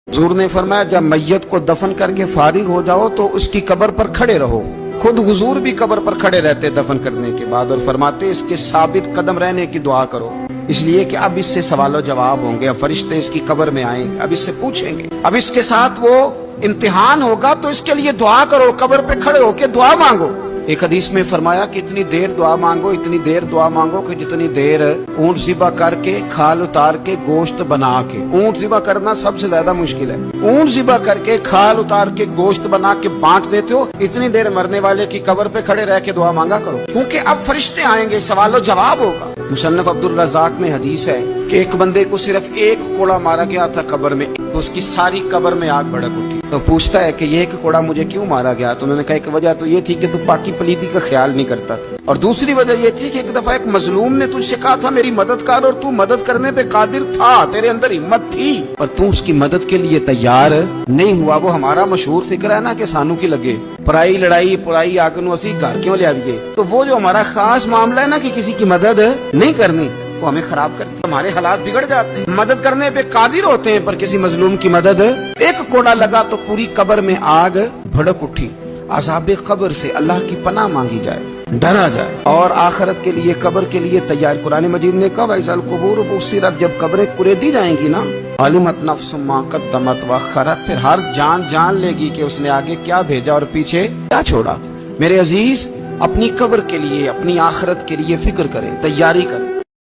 हुजूर ने फरमाया जब मैयत को दफन करके फारिग हो जाओ तो उसकी कब्र पर खड़े रहो। खुद हुजूर भी कब्र पर खड़े रहते दफन करने के बाद और फरमाते इसके साबित कदम रहने की दुआ करो, इसलिए कि अब इससे सवालों जवाब होंगे, अब फरिश्ते इसकी कब्र में आएंगे, अब इससे पूछेंगे, अब इसके साथ वो इम्तिहान होगा, तो इसके लिए दुआ करो, कब्र पे खड़े होके दुआ मांगो। एक हदीस में फरमाया कि इतनी देर दुआ मांगो, इतनी देर दुआ मांगो कि जितनी देर ऊंट ज़िबा करके खाल उतार के गोश्त बना के, ऊंट ज़िबा करना सबसे ज्यादा मुश्किल है, ऊंट ज़िबा करके खाल उतार के गोश्त बना के बांट देते हो, इतनी देर मरने वाले की कब्र पे खड़े रह के दुआ मांगा करो, क्योंकि अब फरिश्ते आएंगे, सवालो जवाब होगा। मुसन्नफ अब्दुल रज़ाक में हदीस है कि एक बंदे को सिर्फ एक कोड़ा मारा गया था कब्र में, तो उसकी सारी कब्र में आग भड़क उठी। तो पूछता है कि ये एक कोड़ा मुझे क्यों मारा गया? तो उन्होंने कहा एक वजह तो ये थी कि तू पाकी पलीदी का ख्याल नहीं करता था, और दूसरी वजह ये थी कि एक दफा एक मजलूम ने तुझसे कहा था मेरी मदद कर, और तू मदद करने पे कादिर था, तेरे अंदर हिम्मत थी, पर तू उसकी मदद के लिए तैयार नहीं हुआ। वो हमारा मशहूर फिक्र है ना कि सानू की लगे पराई लड़ाई पुराई आग नू असी घर क्यों ले आइए। तो वो जो हमारा खास मामला है ना कि किसी की मदद नहीं करनी, वो हमें खराब करती है, हमारे हालात बिगड़ जाते हैं। मदद करने पे कादिर होते हैं पर किसी मजलूम की मदद, एक कोड़ा लगा तो पूरी कब्र में आग भड़क उठी। अज़ाब कब्र से अल्लाह की पनाह मांगी जाए, डरा जाए और आखिरत के लिए कब्र के लिए तैयार। कुरान मजीद ने कहा वैज़ल कुबूर बुसिरत, जब कब्रें कुरेदी जाएंगी ना, अलिमत नफ्सुम मा क़द्दमत व अख़रत, फिर हर जान जान लेगी कि उसने आगे क्या भेजा और पीछे क्या छोड़ा। मेरे अजीज, अपनी कब्र के लिए अपनी आखिरत के लिए फिक्र करें, तैयारी करें।